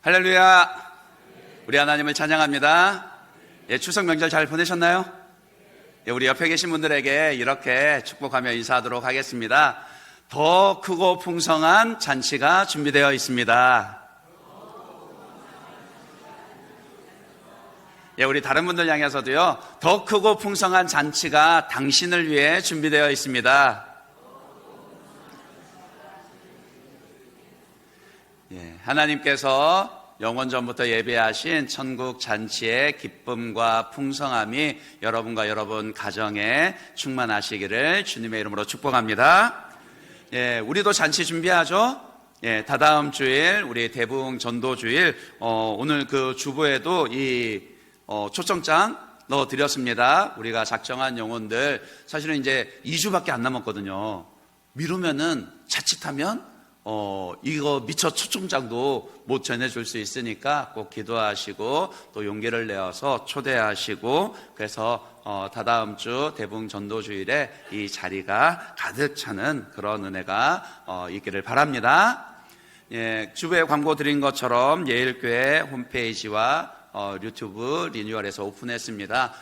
할렐루야. 우리 하나님을 찬양합니다. 예, 추석 명절 잘 보내셨나요? 예, 우리 옆에 계신 분들에게 이렇게 축복하며 인사하도록 하겠습니다. 더 크고 풍성한 잔치가 준비되어 있습니다. 예, 우리 다른 분들 향해서도요, 더 크고 풍성한 잔치가 당신을 위해 준비되어 있습니다. 예, 하나님께서 영원 전부터 예배하신 천국 잔치의 기쁨과 풍성함이 여러분과 여러분 가정에 충만하시기를 주님의 이름으로 축복합니다. 예, 우리도 잔치 준비하죠. 예, 다다음 주일 우리 대붕 전도주일 오늘 그 주보에도 이 초청장 넣어드렸습니다. 우리가 작정한 영혼들 사실은 이제 2주밖에 안 남았거든요. 미루면은 자칫하면 이거 미처 초청장도 못 전해줄 수 있으니까 꼭 기도하시고 또 용기를 내어서 초대하시고 그래서 다다음 주 대붕 전도주일에 이 자리가 가득 차는 그런 은혜가 있기를 바랍니다. 예, 주부에 광고 드린 것처럼 예일교회 홈페이지와 유튜브 리뉴얼해서 오픈했습니다.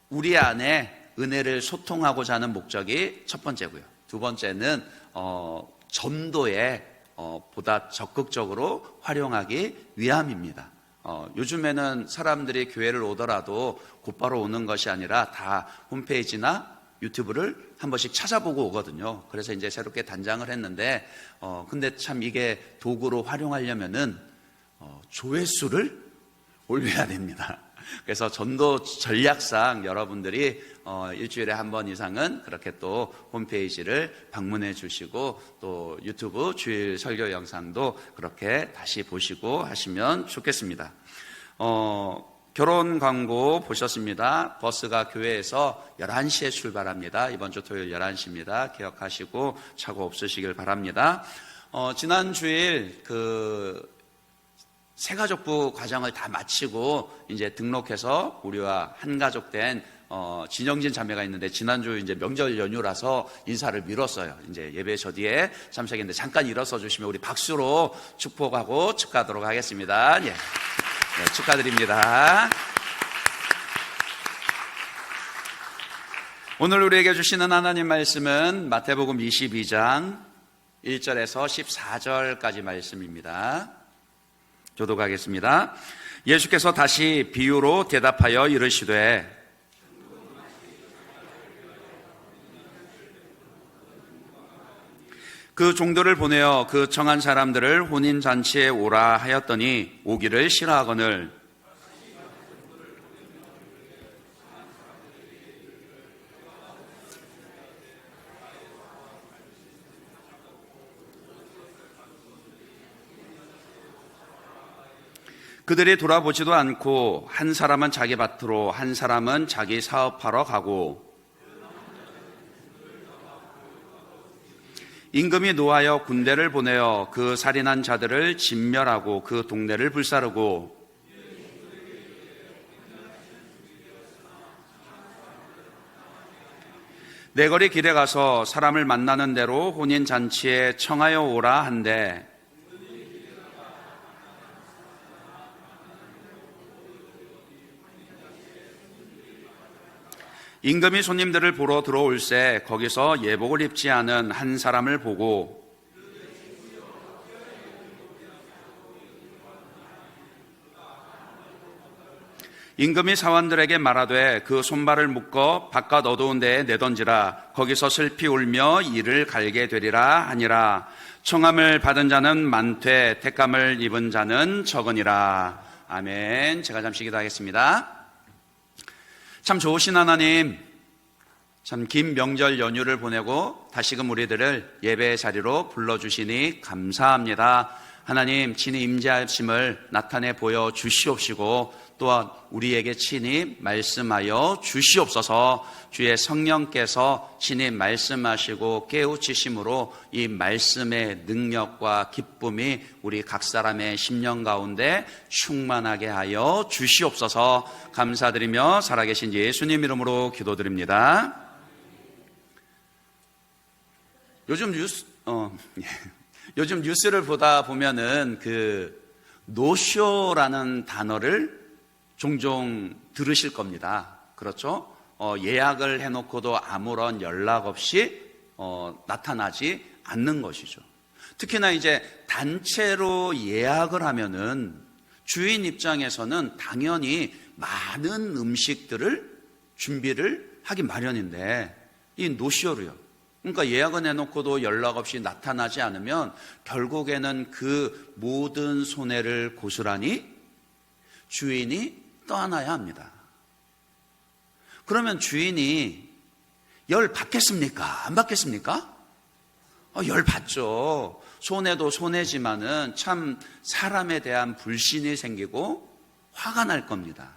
우리 안에 은혜를 소통하고자 하는 목적이 첫 번째고요. 두 번째는 전도에 보다 적극적으로 활용하기 위함입니다. 요즘에는 사람들이 교회를 오더라도 곧바로 오는 것이 아니라 다 홈페이지나 유튜브를 한 번씩 찾아보고 오거든요. 그래서 이제 새롭게 단장을 했는데 근데 참 이게 도구로 활용하려면은 조회수를 올려야 됩니다. 그래서 전도 전략상 여러분들이 일주일에 한 번 이상은 그렇게 또 홈페이지를 방문해 주시고 또 유튜브 주일 설교 영상도 그렇게 다시 보시고 하시면 좋겠습니다. 결혼 광고 보셨습니다. 버스가 교회에서 11시에 출발합니다. 이번 주 토요일 11시입니다. 기억하시고 착오 없으시길 바랍니다. 지난 주일 새가족부 과정을 다 마치고 이제 등록해서 우리와 한가족 된 진영진 자매가 있는데 지난주 이제 명절 연휴라서 인사를 미뤘어요. 이제 예배 저 뒤에 참석했는데 잠깐 일어서 주시면 우리 박수로 축복하고 축하하도록 하겠습니다. 예. 네, 축하드립니다. 오늘 우리에게 주시는 하나님 말씀은 마태복음 22장 1절에서 14절까지 말씀입니다. 교독하겠습니다. 예수께서 다시 비유로 대답하여 이르시되 그 종들을 보내어 그 청한 사람들을 혼인잔치에 오라 하였더니 오기를 싫어하거늘 그들이 돌아보지도 않고 한 사람은 자기 밭으로 한 사람은 자기 사업하러 가고 임금이 노하여 군대를 보내어 그 살인한 자들을 진멸하고 그 동네를 불사르고 내거리 길에 가서 사람을 만나는 대로 혼인잔치에 청하여 오라 한대 임금이 손님들을 보러 들어올새 거기서 예복을 입지 않은 한 사람을 보고 임금이 사원들에게 말하되 그 손발을 묶어 바깥 어두운 데에 내던지라 거기서 슬피 울며 이를 갈게 되리라 하니라. 청함을 받은 자는 많되 택감을 입은 자는 적으니라. 아멘. 제가 잠시 기도하겠습니다. 참 좋으신 하나님, 참 긴 명절 연휴를 보내고 다시금 우리들을 예배의 자리로 불러주시니 감사합니다. 하나님 친히 임재하심을 나타내 보여 주시옵시고 또한 우리에게 친히 말씀하여 주시옵소서. 주의 성령께서 친히 말씀하시고 깨우치심으로 이 말씀의 능력과 기쁨이 우리 각 사람의 심령 가운데 충만하게 하여 주시옵소서. 감사드리며 살아계신 예수님 이름으로 기도드립니다. 요즘 뉴스를 보다 보면은 노쇼라는 단어를 종종 들으실 겁니다. 그렇죠? 예약을 해놓고도 아무런 연락 없이 나타나지 않는 것이죠. 특히나 이제 단체로 예약을 하면은 주인 입장에서는 당연히 많은 음식들을 준비를 하기 마련인데, 이 노쇼로요. 그러니까 예약은 해놓고도 연락 없이 나타나지 않으면 결국에는 그 모든 손해를 고스란히 주인이 떠안아야 합니다. 그러면 주인이 열 받겠습니까? 안 받겠습니까? 열 받죠. 손해도 손해지만은 참 사람에 대한 불신이 생기고 화가 날 겁니다.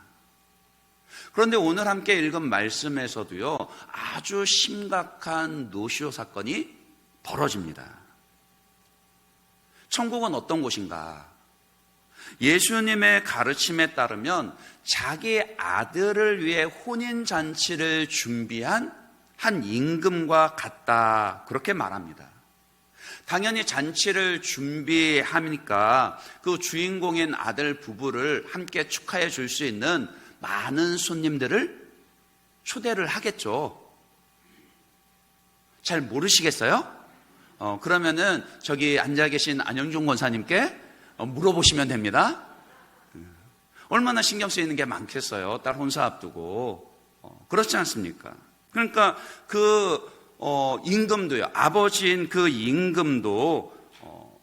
그런데 오늘 함께 읽은 말씀에서도요, 아주 심각한 노쇼 사건이 벌어집니다. 천국은 어떤 곳인가? 예수님의 가르침에 따르면 자기 아들을 위해 혼인잔치를 준비한 한 임금과 같다, 그렇게 말합니다. 당연히 잔치를 준비하니까 그 주인공인 아들 부부를 함께 축하해 줄 수 있는 많은 손님들을 초대를 하겠죠. 잘 모르시겠어요? 그러면은 저기 앉아 계신 안영종 권사님께 물어보시면 됩니다. 얼마나 신경 쓰이는 게 많겠어요. 딸 혼사 앞두고. 그렇지 않습니까? 그러니까 그 임금도요, 아버지인 그 임금도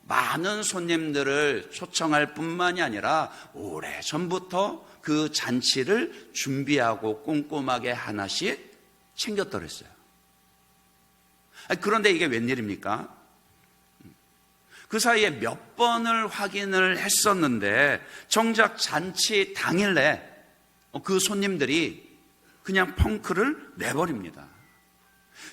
많은 손님들을 초청할 뿐만이 아니라 오래전부터 그 잔치를 준비하고 꼼꼼하게 하나씩 챙겼더랬어요. 그런데 이게 웬일입니까? 그 사이에 몇 번을 확인을 했었는데 정작 잔치 당일에 그 손님들이 그냥 펑크를 내버립니다.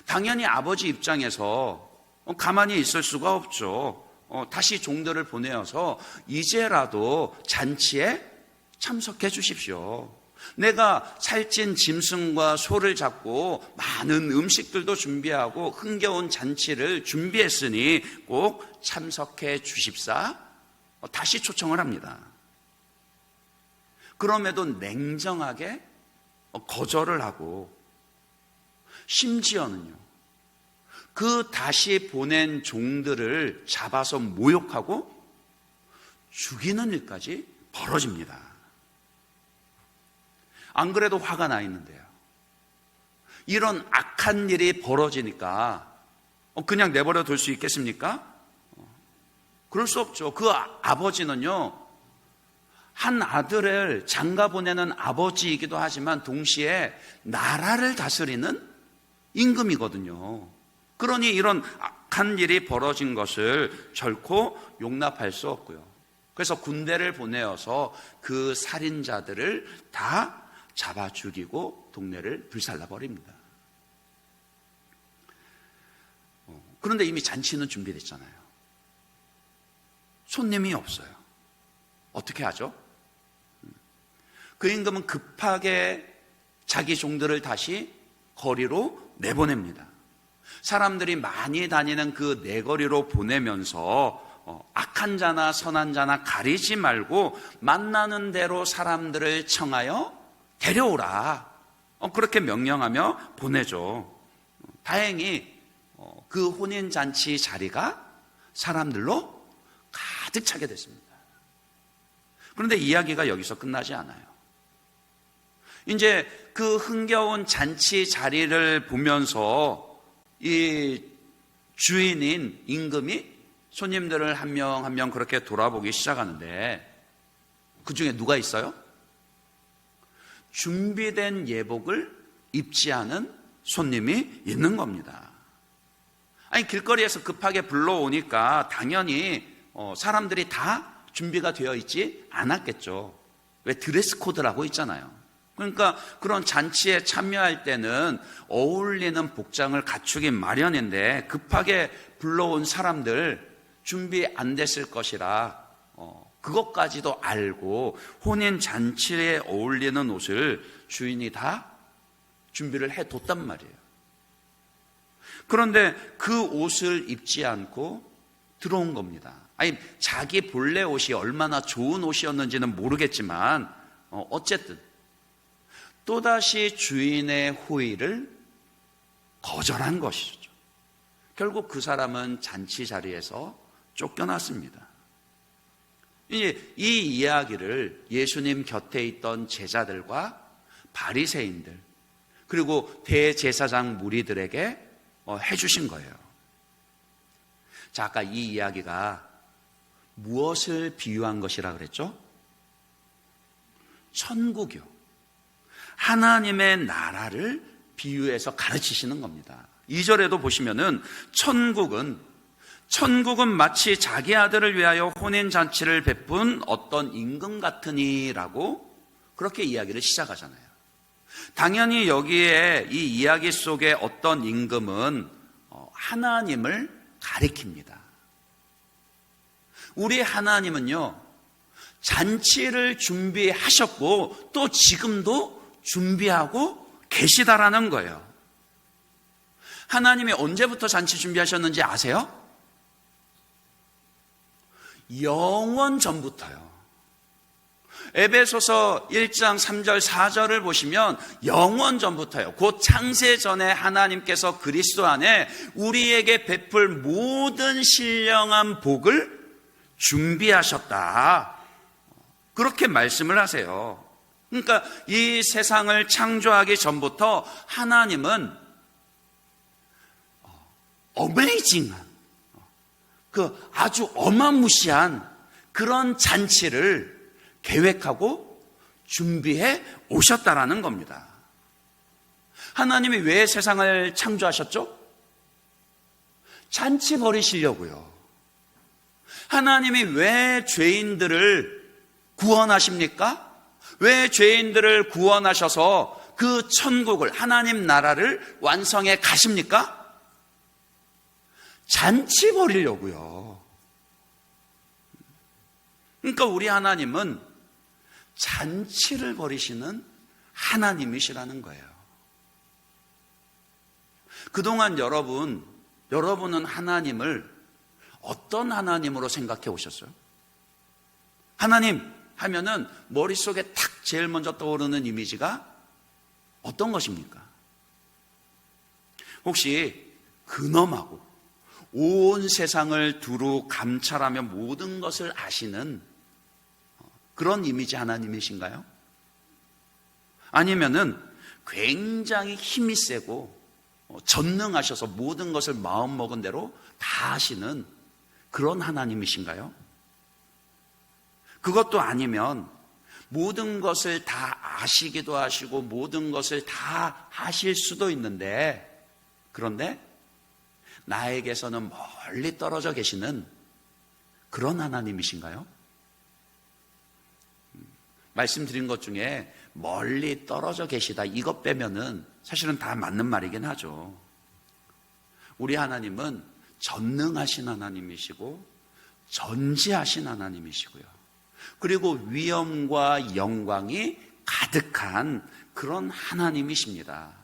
당연히 아버지 입장에서 가만히 있을 수가 없죠. 다시 종들을 보내어서 이제라도 잔치에 참석해 주십시오. 내가 살찐 짐승과 소를 잡고 많은 음식들도 준비하고 흥겨운 잔치를 준비했으니 꼭 참석해 주십사. 다시 초청을 합니다. 그럼에도 냉정하게 거절을 하고, 심지어는요, 그 다시 보낸 종들을 잡아서 모욕하고 죽이는 일까지 벌어집니다. 안 그래도 화가 나 있는데요, 이런 악한 일이 벌어지니까 그냥 내버려 둘 수 있겠습니까? 그럴 수 없죠. 그 아버지는요, 한 아들을 장가 보내는 아버지이기도 하지만 동시에 나라를 다스리는 임금이거든요. 그러니 이런 악한 일이 벌어진 것을 결코 용납할 수 없고요. 그래서 군대를 보내어서 그 살인자들을 다 잡아 죽이고 동네를 불살라 버립니다. 그런데 이미 잔치는 준비됐잖아요. 손님이 없어요. 어떻게 하죠? 그 임금은 급하게 자기 종들을 다시 거리로 내보냅니다. 사람들이 많이 다니는 그 내거리로 보내면서 악한 자나 선한 자나 가리지 말고 만나는 대로 사람들을 청하여 데려오라, 그렇게 명령하며 보내죠. 다행히 그 혼인잔치 자리가 사람들로 가득 차게 됐습니다. 그런데 이야기가 여기서 끝나지 않아요. 이제 그 흥겨운 잔치 자리를 보면서 이 주인인 임금이 손님들을 한 명 한 명 그렇게 돌아보기 시작하는데, 그 중에 누가 있어요? 준비된 예복을 입지 않은 손님이 있는 겁니다. 아니, 길거리에서 급하게 불러오니까 당연히 사람들이 다 준비가 되어 있지 않았겠죠. 왜? 드레스 코드라고 있잖아요. 그러니까 그런 잔치에 참여할 때는 어울리는 복장을 갖추기 마련인데 급하게 불러온 사람들 준비 안 됐을 것이라 그것까지도 알고 혼인 잔치에 어울리는 옷을 주인이 다 준비를 해뒀단 말이에요. 그런데 그 옷을 입지 않고 들어온 겁니다. 아니, 자기 본래 옷이 얼마나 좋은 옷이었는지는 모르겠지만 어쨌든 또다시 주인의 호의를 거절한 것이죠. 결국 그 사람은 잔치 자리에서 쫓겨났습니다. 이 이야기를 예수님 곁에 있던 제자들과 바리새인들 그리고 대제사장 무리들에게 해주신 거예요. 자, 아까 이 이야기가 무엇을 비유한 것이라 그랬죠? 천국이요. 하나님의 나라를 비유해서 가르치시는 겁니다. 2절에도 보시면은 천국은 마치 자기 아들을 위하여 혼인잔치를 베푼 어떤 임금 같으니라고 그렇게 이야기를 시작하잖아요. 당연히 여기에 이 이야기 속에 어떤 임금은 하나님을 가리킵니다. 우리 하나님은요, 잔치를 준비하셨고 또 지금도 준비하고 계시다라는 거예요. 하나님이 언제부터 잔치 준비하셨는지 아세요? 영원 전부터요. 에베소서 1장 3절 4절을 보시면 영원 전부터요. 곧 창세 전에 하나님께서 그리스도 안에 우리에게 베풀 모든 신령한 복을 준비하셨다. 그렇게 말씀을 하세요. 그러니까 이 세상을 창조하기 전부터 하나님은 어메이징한 그 아주 어마무시한 그런 잔치를 계획하고 준비해 오셨다라는 겁니다. 하나님이 왜 세상을 창조하셨죠? 잔치 벌이시려고요. 하나님이 왜 죄인들을 구원하십니까? 왜 죄인들을 구원하셔서 그 천국을, 하나님 나라를 완성해 가십니까? 잔치 벌이려고요. 그러니까 우리 하나님은 잔치를 벌이시는 하나님이시라는 거예요. 그동안 여러분은 하나님을 어떤 하나님으로 생각해 오셨어요? 하나님 하면은 머릿속에 탁 제일 먼저 떠오르는 이미지가 어떤 것입니까? 혹시 근엄하고 온 세상을 두루 감찰하며 모든 것을 아시는 그런 이미지 하나님이신가요? 아니면은 굉장히 힘이 세고 전능하셔서 모든 것을 마음먹은 대로 다 하시는 그런 하나님이신가요? 그것도 아니면 모든 것을 다 아시기도 하시고 모든 것을 다 하실 수도 있는데, 그런데 나에게서는 멀리 떨어져 계시는 그런 하나님이신가요? 말씀드린 것 중에 멀리 떨어져 계시다 이것 빼면은 사실은 다 맞는 말이긴 하죠. 우리 하나님은 전능하신 하나님이시고 전지하신 하나님이시고요. 그리고 위엄과 영광이 가득한 그런 하나님이십니다.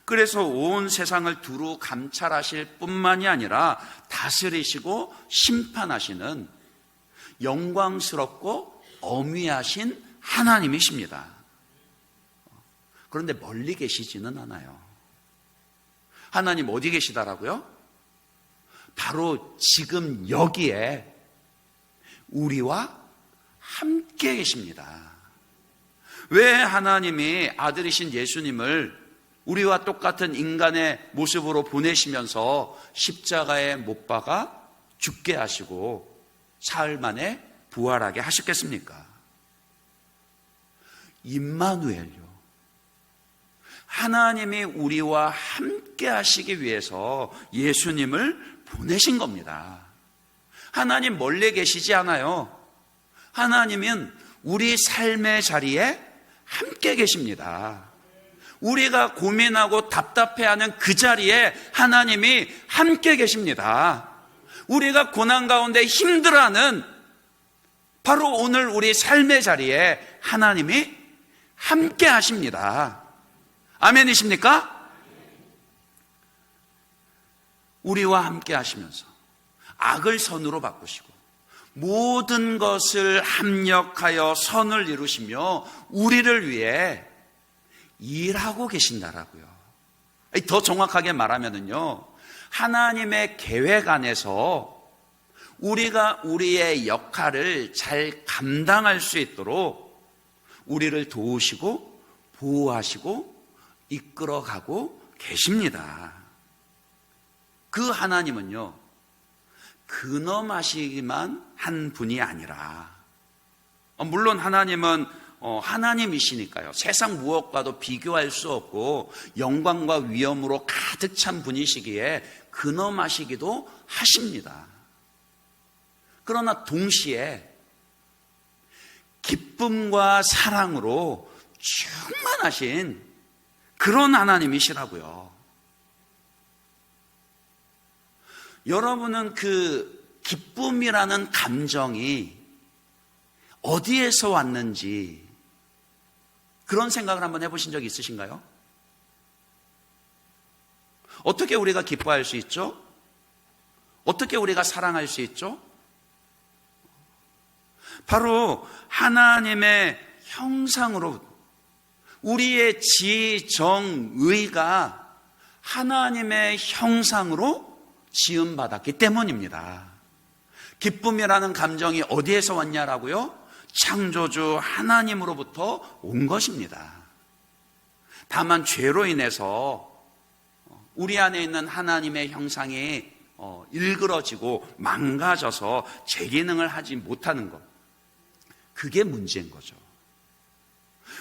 그래서 온 세상을 두루 감찰하실 뿐만이 아니라 다스리시고 심판하시는 영광스럽고 어미하신 하나님이십니다. 그런데 멀리 계시지는 않아요. 하나님 어디 계시다라고요? 바로 지금 여기에 우리와 함께 계십니다. 왜 하나님이 아들이신 예수님을 우리와 똑같은 인간의 모습으로 보내시면서 십자가에 못 박아 죽게 하시고 사흘 만에 부활하게 하셨겠습니까? 임마누엘요. 하나님이 우리와 함께 하시기 위해서 예수님을 보내신 겁니다. 하나님 멀리 계시지 않아요. 하나님은 우리 삶의 자리에 함께 계십니다. 우리가 고민하고 답답해하는 그 자리에 하나님이 함께 계십니다. 우리가 고난 가운데 힘들어하는 바로 오늘 우리 삶의 자리에 하나님이 함께 하십니다. 아멘이십니까? 우리와 함께 하시면서 악을 선으로 바꾸시고 모든 것을 합력하여 선을 이루시며 우리를 위해 일하고 계신다라고요. 더 정확하게 말하면요, 하나님의 계획 안에서 우리가 우리의 역할을 잘 감당할 수 있도록 우리를 도우시고 보호하시고 이끌어가고 계십니다. 그 하나님은요, 근엄하시기만 한 분이 아니라, 물론 하나님은 하나님이시니까요, 세상 무엇과도 비교할 수 없고 영광과 위엄으로 가득 찬 분이시기에 근엄하시기도 하십니다. 그러나 동시에 기쁨과 사랑으로 충만하신 그런 하나님이시라고요. 여러분은 그 기쁨이라는 감정이 어디에서 왔는지 그런 생각을 한번 해보신 적이 있으신가요? 어떻게 우리가 기뻐할 수 있죠? 어떻게 우리가 사랑할 수 있죠? 바로 하나님의 형상으로, 우리의 지정의가 하나님의 형상으로 지음받았기 때문입니다. 기쁨이라는 감정이 어디에서 왔냐라고요? 창조주 하나님으로부터 온 것입니다. 다만 죄로 인해서 우리 안에 있는 하나님의 형상이 일그러지고 망가져서 제 기능을 하지 못하는 것, 그게 문제인 거죠.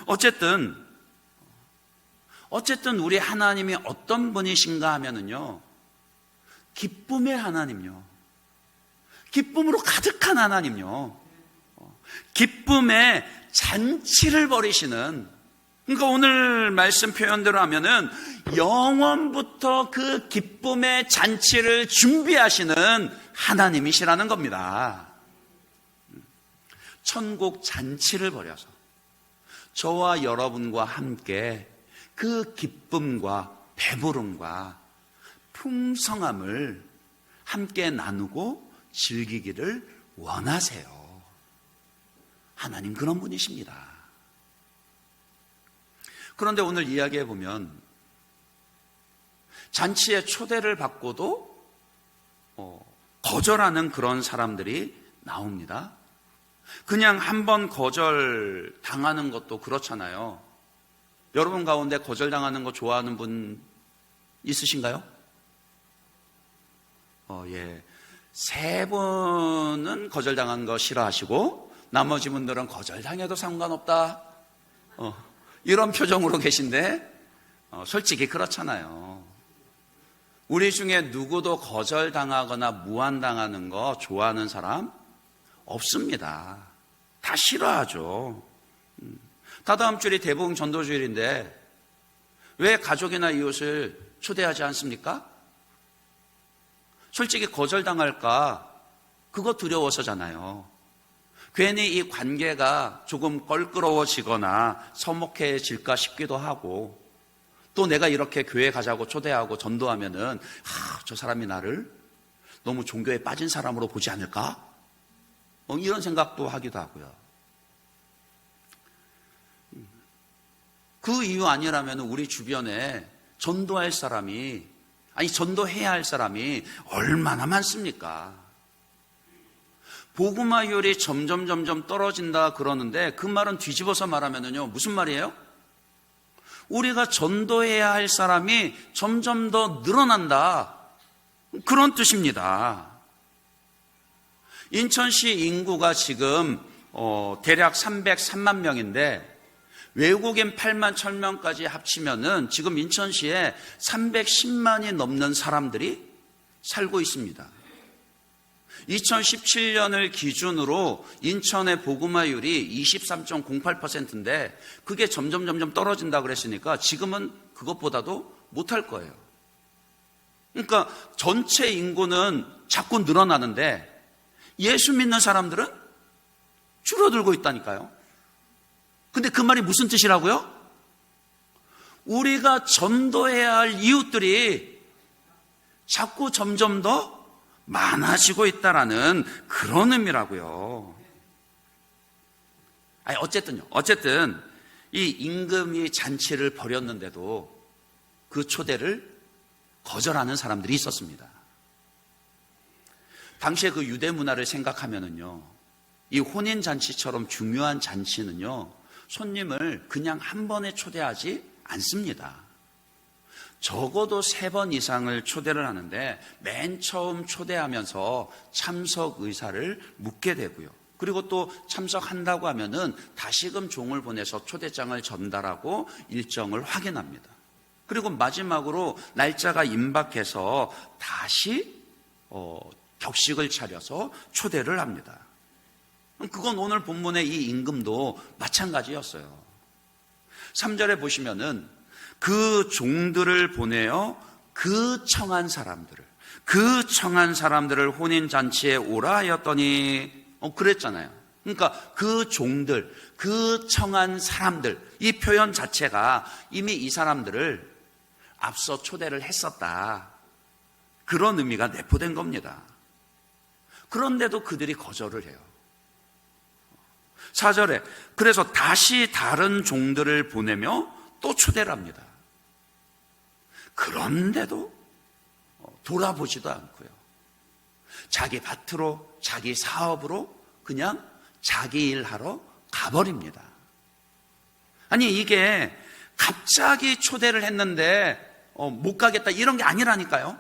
어쨌든 우리 하나님이 어떤 분이신가 하면은요, 기쁨의 하나님요, 기쁨으로 가득한 하나님요, 기쁨의 잔치를 벌이시는, 그러니까 오늘 말씀 표현대로 하면은 영원부터 그 기쁨의 잔치를 준비하시는 하나님이시라는 겁니다. 천국 잔치를 벌여서 저와 여러분과 함께 그 기쁨과 배부름과 풍성함을 함께 나누고 즐기기를 원하세요. 하나님 그런 분이십니다. 그런데 오늘 이야기해 보면 잔치에 초대를 받고도 거절하는 그런 사람들이 나옵니다. 그냥 한번 거절 당하는 것도 그렇잖아요. 여러분 가운데 거절당하는 거 좋아하는 분 있으신가요? 예. 3분은 거절당한 거 싫어하시고 나머지 분들은 거절당해도 상관없다, 이런 표정으로 계신데, 솔직히 그렇잖아요. 우리 중에 누구도 거절당하거나 무안당하는 거 좋아하는 사람 없습니다. 다 싫어하죠. 다다음 주일이 대부흥 전도주일인데 왜 가족이나 이웃을 초대하지 않습니까? 솔직히 거절당할까, 그거 두려워서잖아요. 괜히 이 관계가 조금 껄끄러워지거나 서먹해질까 싶기도 하고, 또 내가 이렇게 교회 가자고 초대하고 전도하면은 저 사람이 나를 너무 종교에 빠진 사람으로 보지 않을까? 이런 생각도 하기도 하고요. 그 이유 아니라면 우리 주변에 전도할 사람이, 전도해야 할 사람이 얼마나 많습니까? 복음화율이 점점 떨어진다 그러는데 그 말은 뒤집어서 말하면요, 무슨 말이에요? 우리가 전도해야 할 사람이 점점 더 늘어난다, 그런 뜻입니다. 인천시 인구가 지금 대략 303만 명인데 외국인 8만 1000명까지 합치면은 지금 인천시에 310만이 넘는 사람들이 살고 있습니다. 2017년을 기준으로 인천의 복음화율이 23.08%인데 그게 점점 떨어진다 그랬으니까 지금은 그것보다도 못할 거예요. 그러니까 전체 인구는 자꾸 늘어나는데 예수 믿는 사람들은 줄어들고 있다니까요. 근데 그 말이 무슨 뜻이라고요? 우리가 전도해야 할 이웃들이 자꾸 점점 더 많아지고 있다라는 그런 의미라고요. 아니, 어쨌든 이 임금이 잔치를 벌였는데도 그 초대를 거절하는 사람들이 있었습니다. 당시에 그 유대 문화를 생각하면은요, 이 혼인 잔치처럼 중요한 잔치는요, 손님을 그냥 한 번에 초대하지 않습니다. 적어도 3번 이상을 초대를 하는데 맨 처음 초대하면서 참석 의사를 묻게 되고요. 그리고 또 참석한다고 하면은 다시금 종을 보내서 초대장을 전달하고 일정을 확인합니다. 그리고 마지막으로 날짜가 임박해서 다시 격식을 차려서 초대를 합니다. 그건 오늘 본문의 이 임금도 마찬가지였어요. 3절에 보시면은 그 종들을 보내어 그 청한 사람들을 혼인잔치에 오라 하였더니 그랬잖아요. 그러니까 그 종들, 그 청한 사람들, 이 표현 자체가 이미 이 사람들을 앞서 초대를 했었다, 그런 의미가 내포된 겁니다. 그런데도 그들이 거절을 해요. 4절에 그래서 다시 다른 종들을 보내며 또 초대를 합니다. 그런데도 돌아보지도 않고요, 자기 밭으로, 자기 사업으로 그냥 자기 일하러 가버립니다. 아니, 이게 갑자기 초대를 했는데 못 가겠다 이런 게 아니라니까요.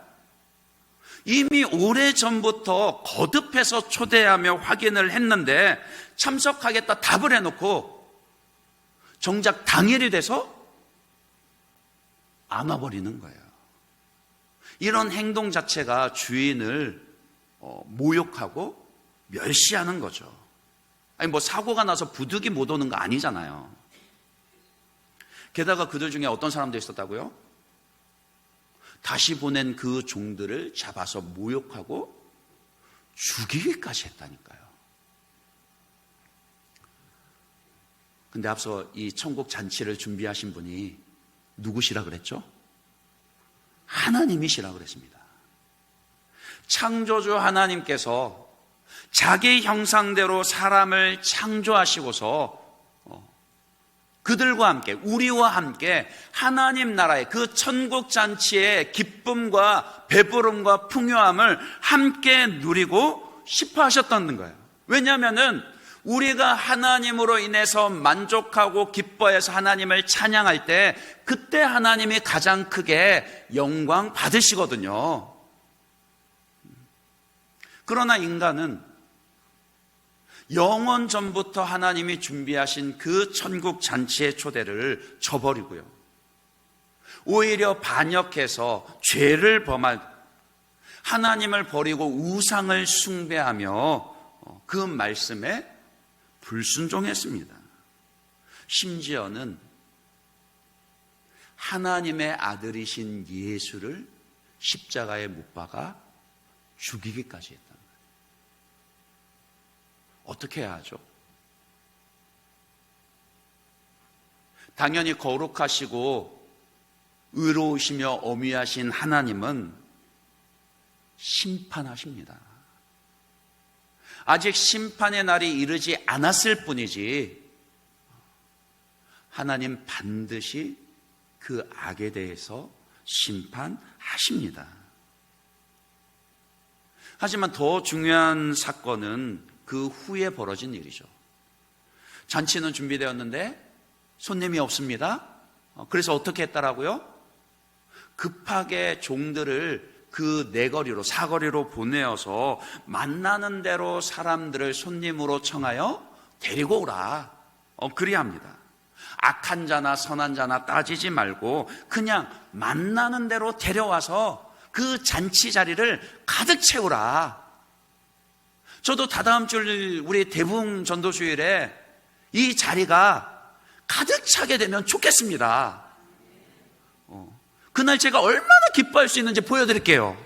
이미 오래전부터 거듭해서 초대하며 확인을 했는데 참석하겠다 답을 해놓고 정작 당일이 돼서 안 와버리는 거예요. 이런 행동 자체가 주인을 모욕하고 멸시하는 거죠. 아니, 뭐 사고가 나서 부득이 못 오는 거 아니잖아요. 게다가 그들 중에 어떤 사람도 있었다고요? 다시 보낸 그 종들을 잡아서 모욕하고 죽이기까지 했다니까요. 근데 앞서 이 천국 잔치를 준비하신 분이 누구시라 그랬죠? 하나님이시라 그랬습니다. 창조주 하나님께서 자기 형상대로 사람을 창조하시고서 그들과 함께, 우리와 함께 하나님 나라의 그 천국 잔치의 기쁨과 배부름과 풍요함을 함께 누리고 싶어 하셨다는 거예요. 왜냐하면은 우리가 하나님으로 인해서 만족하고 기뻐해서 하나님을 찬양할 때 그때 하나님이 가장 크게 영광 받으시거든요. 그러나 인간은 영원 전부터 하나님이 준비하신 그 천국 잔치의 초대를 저버리고요, 오히려 반역해서 죄를 범한 하나님을 버리고 우상을 숭배하며 그 말씀에 불순종했습니다. 심지어는 하나님의 아들이신 예수를 십자가에 못 박아 죽이기까지 했다. 어떻게 해야 하죠? 당연히 거룩하시고 의로우시며 엄위하신 하나님은 심판하십니다. 아직 심판의 날이 이르지 않았을 뿐이지 하나님 반드시 그 악에 대해서 심판하십니다. 하지만 더 중요한 사건은 그 후에 벌어진 일이죠. 잔치는 준비되었는데 손님이 없습니다. 그래서 어떻게 했다라고요? 급하게 종들을 그 내거리로, 사거리로 보내어서 만나는 대로 사람들을 손님으로 청하여 데리고 오라, 그리합니다. 악한 자나 선한 자나 따지지 말고 그냥 만나는 대로 데려와서 그 잔치 자리를 가득 채우라. 저도 다다음 주 우리 대부흥 전도주일에 이 자리가 가득 차게 되면 좋겠습니다. 그날 제가 얼마나 기뻐할 수 있는지 보여드릴게요.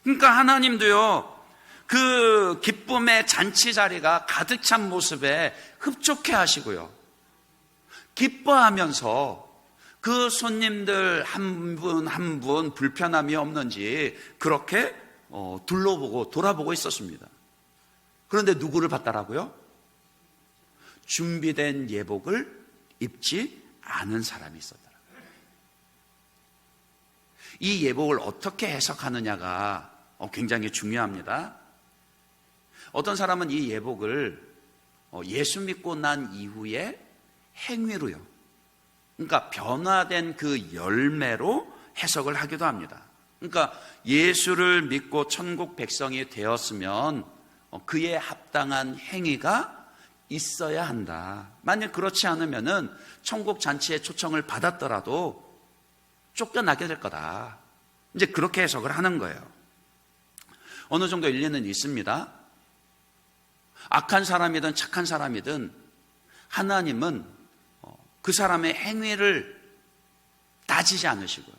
그러니까 하나님도요, 그 기쁨의 잔치 자리가 가득 찬 모습에 흡족해 하시고요, 기뻐하면서 그 손님들 한 분 한 분 불편함이 없는지 그렇게 둘러보고 돌아보고 있었습니다. 그런데 누구를 봤다라고요? 준비된 예복을 입지 않은 사람이 있었더라고요. 이 예복을 어떻게 해석하느냐가 굉장히 중요합니다. 어떤 사람은 이 예복을 예수 믿고 난 이후에 행위로요, 그러니까 변화된 그 열매로 해석을 하기도 합니다. 그러니까 예수를 믿고 천국 백성이 되었으면 그에 합당한 행위가 있어야 한다. 만약 그렇지 않으면은 천국 잔치에 초청을 받았더라도 쫓겨나게 될 거다. 이제 그렇게 해석을 하는 거예요. 어느 정도 일리는 있습니다. 악한 사람이든 착한 사람이든 하나님은 그 사람의 행위를 따지지 않으시고요,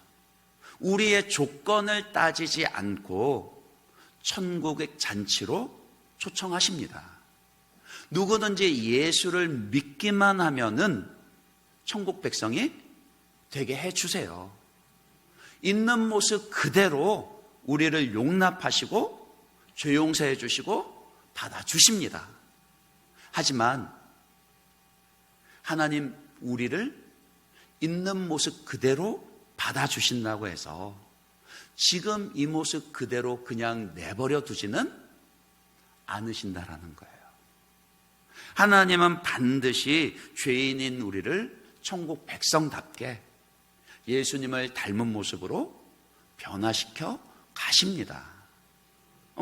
우리의 조건을 따지지 않고 천국의 잔치로 초청하십니다. 누구든지 예수를 믿기만 하면은 천국 백성이 되게 해주세요. 있는 모습 그대로 우리를 용납하시고 죄 용서해 주시고 받아주십니다. 하지만 하나님 우리를 있는 모습 그대로 받아주신다고 해서 지금 이 모습 그대로 그냥 내버려 두지는 않으신다라는 거예요. 하나님은 반드시 죄인인 우리를 천국 백성답게 예수님을 닮은 모습으로 변화시켜 가십니다.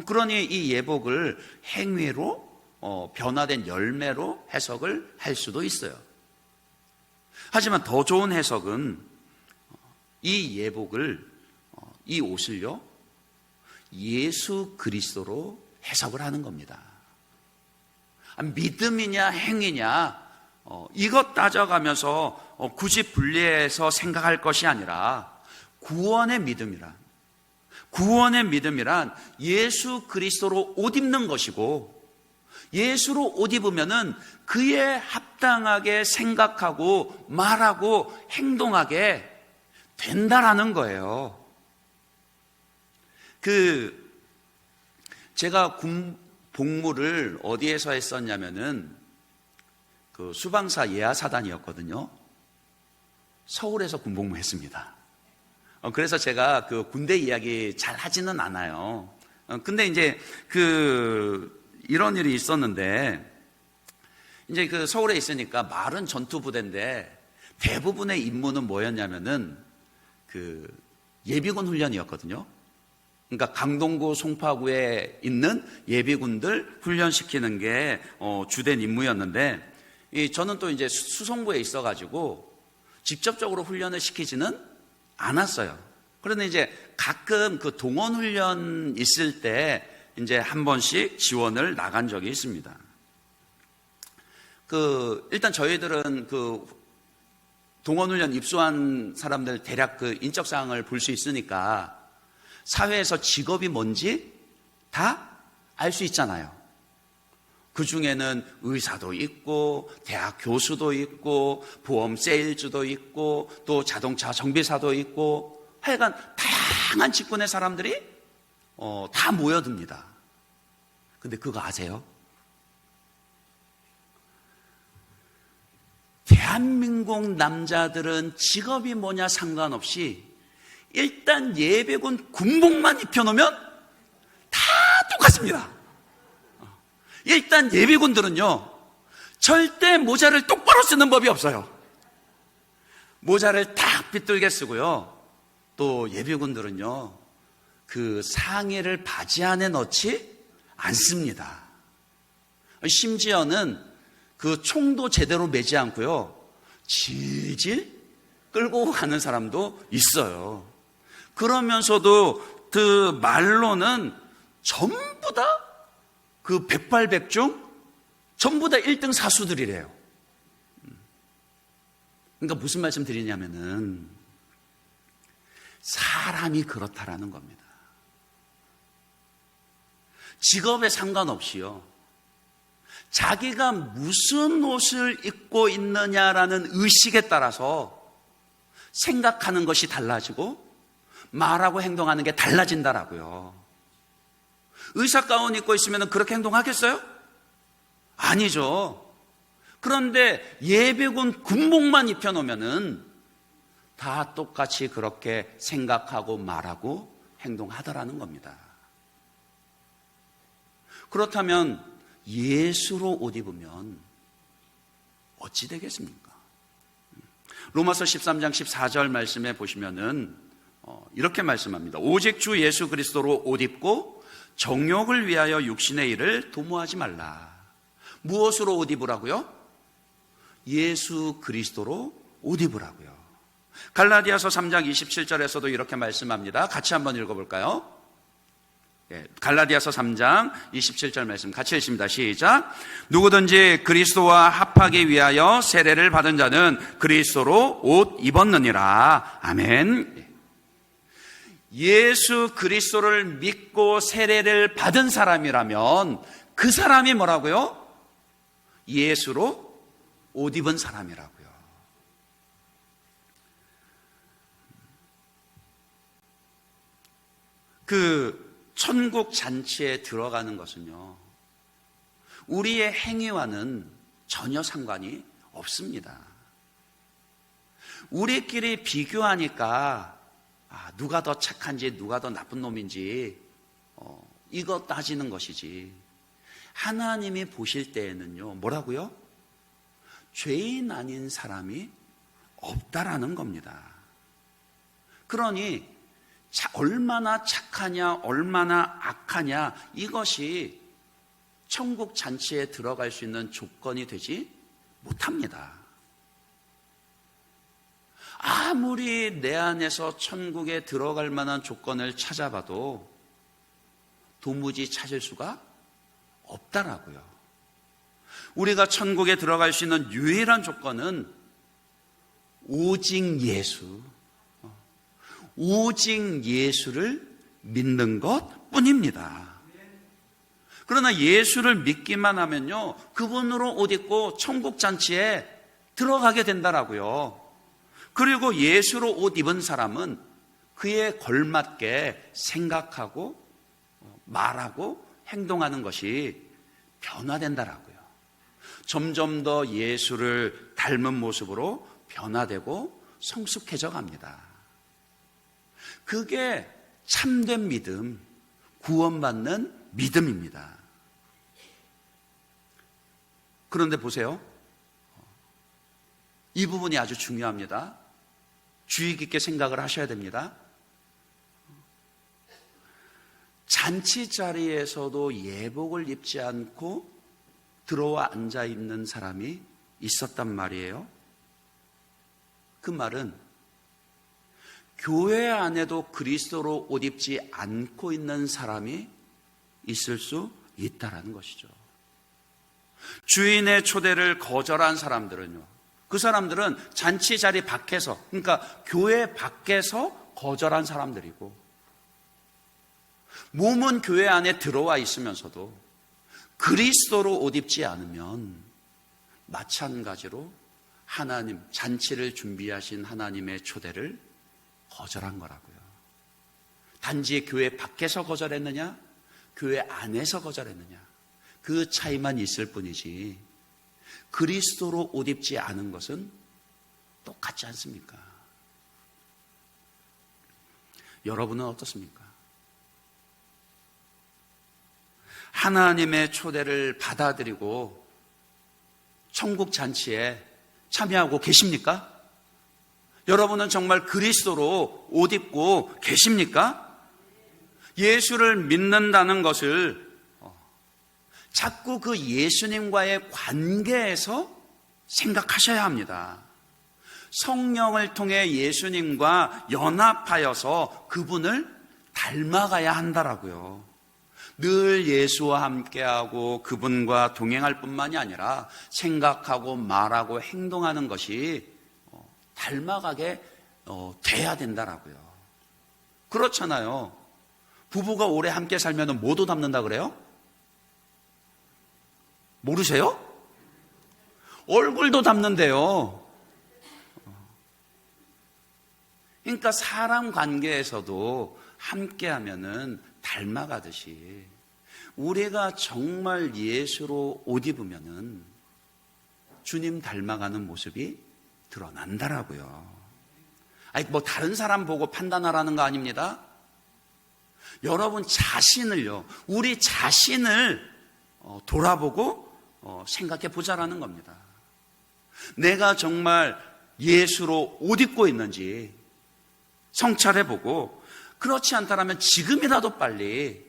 그러니 이 예복을 행위로 변화된 열매로 해석을 할 수도 있어요. 하지만 더 좋은 해석은 이 예복을, 이 옷을요, 예수 그리스도로 해석을 하는 겁니다. 믿음이냐 행위냐 이것 따져가면서 굳이 분리해서 생각할 것이 아니라 구원의 믿음이란 예수 그리스도로 옷 입는 것이고, 예수로 옷 입으면은 그에 합당하게 생각하고 말하고 행동하게 된다라는 거예요. 제가 복무를 어디에서 했었냐면은 그 수방사 예하사단이었거든요. 서울에서 군복무 했습니다. 그래서 제가 그 군대 이야기 잘 하지는 않아요. 근데 이제 이런 일이 있었는데, 이제 그 서울에 있으니까 말은 전투부대인데 대부분의 임무는 뭐였냐면은 그 예비군 훈련이었거든요. 그러니까 강동구, 송파구에 있는 예비군들 훈련시키는 게 주된 임무였는데, 저는 또 이제 수송부에 있어가지고 직접적으로 훈련을 시키지는 않았어요. 그런데 이제 가끔 그 동원 훈련 있을 때 이제 한 번씩 지원을 나간 적이 있습니다. 일단 저희들은 동원 훈련 입소한 사람들 대략 인적 사항을 볼 수 있으니까 사회에서 직업이 뭔지 다 알 수 있잖아요. 그 중에는 의사도 있고 대학 교수도 있고 보험 세일즈도 있고 또 자동차 정비사도 있고, 하여간 다양한 직군의 사람들이 다 모여듭니다. 근데 그거 아세요? 대한민국 남자들은 직업이 뭐냐 상관없이 일단 예비군 군복만 입혀놓으면 다 똑같습니다. 일단 예비군들은요, 절대 모자를 똑바로 쓰는 법이 없어요. 모자를 딱 빗들게 쓰고요, 또 예비군들은요 그 상의를 바지 안에 넣지 않습니다. 심지어는 그 총도 제대로 매지 않고요, 질질 끌고 가는 사람도 있어요. 그러면서도 그 말로는 전부 다 그 백발백중 전부 다 1등 사수들이래요. 그러니까 무슨 말씀 드리냐면은 사람이 그렇다라는 겁니다. 직업에 상관없이요, 자기가 무슨 옷을 입고 있느냐라는 의식에 따라서 생각하는 것이 달라지고 말하고 행동하는 게 달라진다라고요. 의사 가운 입고 있으면 그렇게 행동하겠어요? 아니죠. 그런데 예비군 군복만 입혀놓으면 다 똑같이 그렇게 생각하고 말하고 행동하더라는 겁니다. 그렇다면 예수로 옷 입으면 어찌 되겠습니까? 로마서 13장 14절 말씀에 보시면은 이렇게 말씀합니다. 오직 주 예수 그리스도로 옷 입고 정욕을 위하여 육신의 일을 도모하지 말라. 무엇으로 옷 입으라고요? 예수 그리스도로 옷 입으라고요. 갈라디아서 3장 27절에서도 이렇게 말씀합니다. 같이 한번 읽어볼까요? 갈라디아서 3장 27절 말씀 같이 읽습니다. 시작. 누구든지 그리스도와 합하기 위하여 세례를 받은 자는 그리스도로 옷 입었느니라. 아멘. 예수 그리스도를 믿고 세례를 받은 사람이라면 그 사람이 뭐라고요? 예수로 옷 입은 사람이라고요. 천국 잔치에 들어가는 것은요, 우리의 행위와는 전혀 상관이 없습니다. 우리끼리 비교하니까 누가 더 착한지 누가 더 나쁜 놈인지 이거 따지는 것이지, 하나님이 보실 때에는요 뭐라고요? 죄인 아닌 사람이 없다라는 겁니다. 그러니 얼마나 착하냐 얼마나 악하냐 이것이 천국 잔치에 들어갈 수 있는 조건이 되지 못합니다. 아무리 내 안에서 천국에 들어갈 만한 조건을 찾아봐도 도무지 찾을 수가 없다라고요. 우리가 천국에 들어갈 수 있는 유일한 조건은 오직 예수, 오직 예수를 믿는 것 뿐입니다. 그러나 예수를 믿기만 하면요, 그분으로 옷 입고 천국 잔치에 들어가게 된다라고요. 그리고 예수로 옷 입은 사람은 그에 걸맞게 생각하고 말하고 행동하는 것이 변화된다라고요. 점점 더 예수를 닮은 모습으로 변화되고 성숙해져 갑니다. 그게 참된 믿음, 구원받는 믿음입니다. 그런데 보세요. 이 부분이 아주 중요합니다. 주의 깊게 생각을 하셔야 됩니다. 잔치 자리에서도 예복을 입지 않고 들어와 앉아 있는 사람이 있었단 말이에요. 그 말은 교회 안에도 그리스도로 옷 입지 않고 있는 사람이 있을 수 있다는 것이죠. 주인의 초대를 거절한 사람들은요, 그 사람들은 잔치 자리 밖에서, 그러니까 교회 밖에서 거절한 사람들이고, 몸은 교회 안에 들어와 있으면서도 그리스도로 옷 입지 않으면 마찬가지로 하나님, 잔치를 준비하신 하나님의 초대를 거절한 거라고요. 단지 교회 밖에서 거절했느냐, 교회 안에서 거절했느냐, 그 차이만 있을 뿐이지 그리스도로 옷 입지 않은 것은 똑같지 않습니까? 여러분은 어떻습니까? 하나님의 초대를 받아들이고 천국 잔치에 참여하고 계십니까? 여러분은 정말 그리스도로 옷 입고 계십니까? 예수를 믿는다는 것을 자꾸 그 예수님과의 관계에서 생각하셔야 합니다. 성령을 통해 예수님과 연합하여서 그분을 닮아가야 한다라고요. 늘 예수와 함께하고 그분과 동행할 뿐만이 아니라 생각하고 말하고 행동하는 것이 닮아가게 돼야 된다라고요. 그렇잖아요. 부부가 오래 함께 살면 뭐도 닮는다 그래요? 모르세요? 얼굴도 닮는데요. 그러니까 사람 관계에서도 함께하면은 닮아가듯이 우리가 정말 예수로 옷 입으면은 주님 닮아가는 모습이 드러난다라고요. 아니, 뭐 다른 사람 보고 판단하라는 거 아닙니다. 여러분 자신을요, 우리 자신을 돌아보고 생각해 보자라는 겁니다. 내가 정말 예수로 옷 입고 있는지 성찰해 보고, 그렇지 않다면 지금이라도 빨리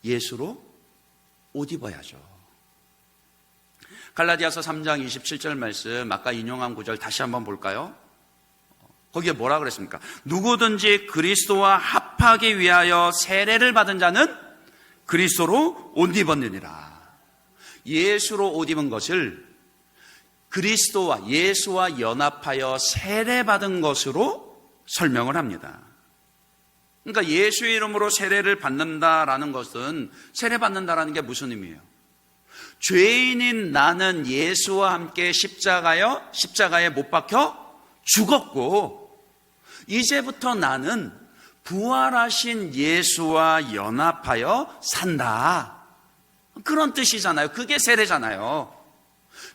예수로 옷 입어야죠. 갈라디아서 3장 27절 말씀, 아까 인용한 구절 다시 한번 볼까요? 거기에 뭐라 그랬습니까? 누구든지 그리스도와 합하기 위하여 세례를 받은 자는 그리스도로 옷 입었느니라. 예수로 옷 입은 것을 그리스도와 예수와 연합하여 세례 받은 것으로 설명을 합니다. 그러니까 예수의 이름으로 세례를 받는다라는 것은, 세례 받는다라는 게 무슨 의미예요? 죄인인 나는 예수와 함께 십자가에 못 박혀 죽었고, 이제부터 나는 부활하신 예수와 연합하여 산다. 그런 뜻이잖아요. 그게 세례잖아요.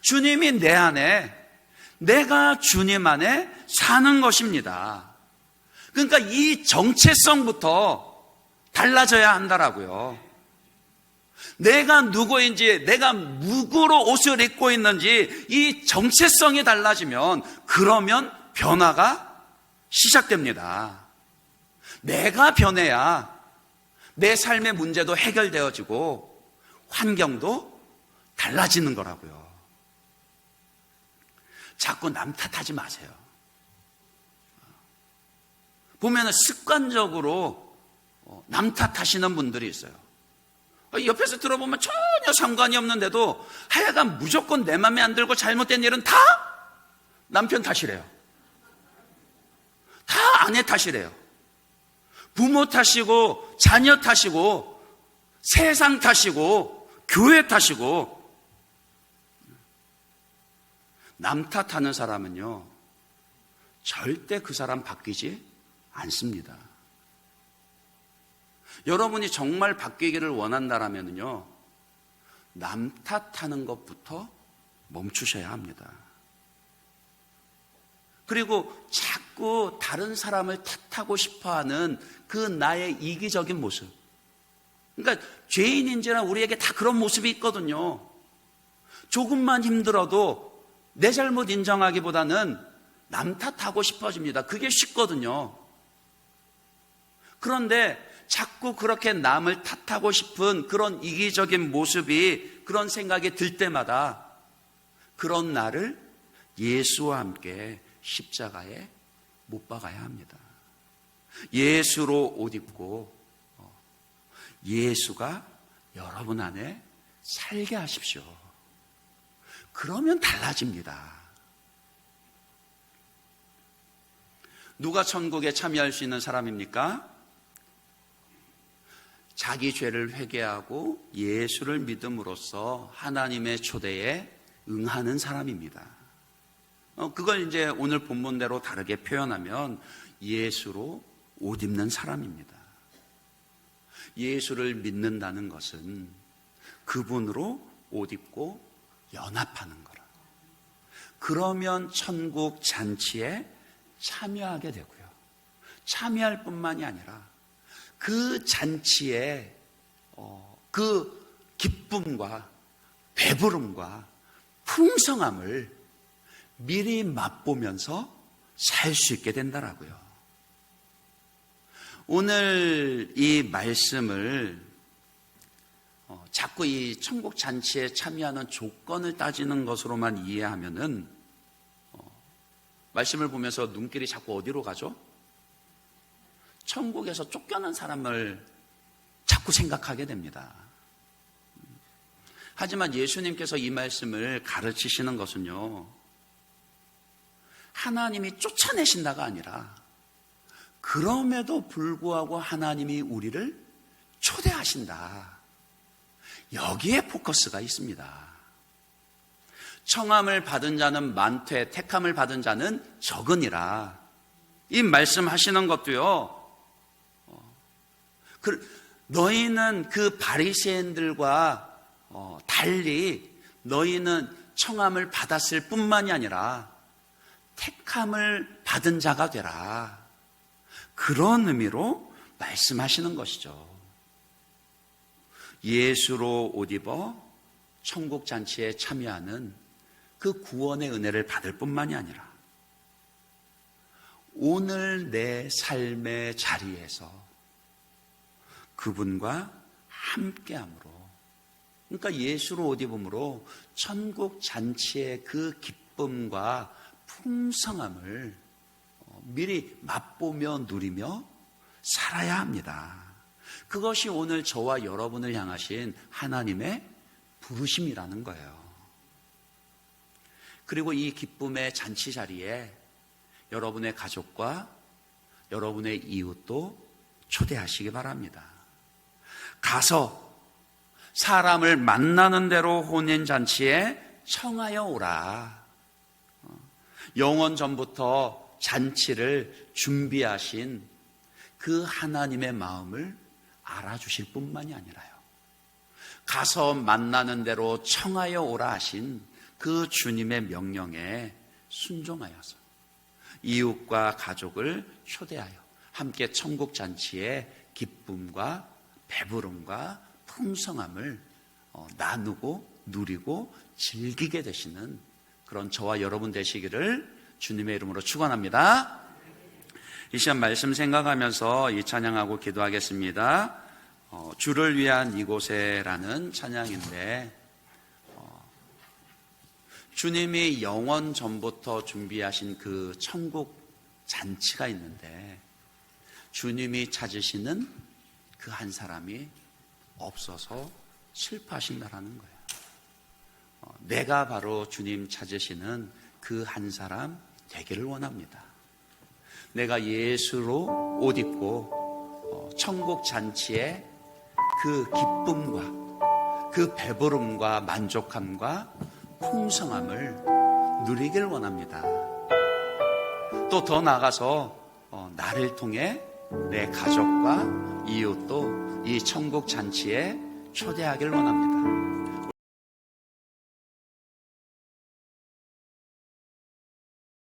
주님이 내 안에, 내가 주님 안에 사는 것입니다. 그러니까 이 정체성부터 달라져야 한다라고요. 내가 누구인지, 내가 누구로 옷을 입고 있는지 이 정체성이 달라지면, 그러면 변화가 시작됩니다. 내가 변해야 내 삶의 문제도 해결되어지고 환경도 달라지는 거라고요. 자꾸 남 탓하지 마세요. 보면 습관적으로 남 탓하시는 분들이 있어요. 옆에서 들어보면 전혀 상관이 없는데도 하여간 무조건 내 맘에 안 들고 잘못된 일은 다 남편 탓이래요. 다 아내 탓이래요. 부모 탓이고 자녀 탓이고 세상 탓이고 교회 탓이고. 남 탓하는 사람은요, 절대 그 사람 바뀌지 않습니다. 여러분이 정말 바뀌기를 원한다면요, 남 탓하는 것부터 멈추셔야 합니다. 그리고 자꾸 다른 사람을 탓하고 싶어하는 그 나의 이기적인 모습. 그러니까 죄인인지라 우리에게 다 그런 모습이 있거든요. 조금만 힘들어도 내 잘못 인정하기보다는 남 탓하고 싶어집니다. 그게 쉽거든요. 그런데 자꾸 그렇게 남을 탓하고 싶은 그런 이기적인 모습이, 그런 생각이 들 때마다 그런 나를 예수와 함께 십자가에 못 박아야 합니다. 예수로 옷 입고 예수가 여러분 안에 살게 하십시오. 그러면 달라집니다. 누가 천국에 참여할 수 있는 사람입니까? 자기 죄를 회개하고 예수를 믿음으로써 하나님의 초대에 응하는 사람입니다. 그걸 이제 오늘 본문대로 다르게 표현하면 예수로 옷 입는 사람입니다. 예수를 믿는다는 것은 그분으로 옷 입고 연합하는 거라. 그러면 천국 잔치에 참여하게 되고요. 참여할 뿐만이 아니라 그 잔치에 그 기쁨과 배부름과 풍성함을 미리 맛보면서 살 수 있게 된다라고요. 오늘 이 말씀을 자꾸 이 천국 잔치에 참여하는 조건을 따지는 것으로만 이해하면은 말씀을 보면서 눈길이 자꾸 어디로 가죠? 천국에서 쫓겨난 사람을 자꾸 생각하게 됩니다. 하지만 예수님께서 이 말씀을 가르치시는 것은요, 하나님이 쫓아내신다가 아니라 그럼에도 불구하고 하나님이 우리를 초대하신다. 여기에 포커스가 있습니다. 청함을 받은 자는 많되 택함을 받은 자는 적으니라. 이 말씀하시는 것도요, 너희는 그 바리새인들과 달리 너희는 청함을 받았을 뿐만이 아니라 택함을 받은 자가 되라. 그런 의미로 말씀하시는 것이죠. 예수로 옷 입어 천국 잔치에 참여하는 그 구원의 은혜를 받을 뿐만이 아니라 오늘 내 삶의 자리에서 그분과 함께함으로, 그러니까 예수로 옷 입음으로 천국 잔치의 그 기쁨과 풍성함을 미리 맛보며 누리며 살아야 합니다. 그것이 오늘 저와 여러분을 향하신 하나님의 부르심이라는 거예요. 그리고 이 기쁨의 잔치 자리에 여러분의 가족과 여러분의 이웃도 초대하시기 바랍니다. 가서 사람을 만나는 대로 혼인잔치에 청하여 오라. 영원 전부터 잔치를 준비하신 그 하나님의 마음을 알아주실 뿐만이 아니라요, 가서 만나는 대로 청하여 오라 하신 그 주님의 명령에 순종하여서 이웃과 가족을 초대하여 함께 천국 잔치의 기쁨과 배부름과 풍성함을 나누고 누리고 즐기게 되시는 그런 저와 여러분 되시기를 주님의 이름으로 축원합니다. 이 시간 말씀 생각하면서 이 찬양하고 기도하겠습니다. 주를 위한 이곳에라는 찬양인데, 주님이 영원 전부터 준비하신 그 천국 잔치가 있는데 주님이 찾으시는 그 한 사람이 없어서 슬퍼하신다라는 거예요. 내가 바로 주님 찾으시는 그 한 사람 되기를 원합니다. 내가 예수로 옷 입고 천국 잔치의 그 기쁨과 그 배부름과 만족함과 풍성함을 누리길 원합니다. 또 더 나아가서 나를 통해 내 가족과 이웃도 이 천국 잔치에 초대하길 원합니다.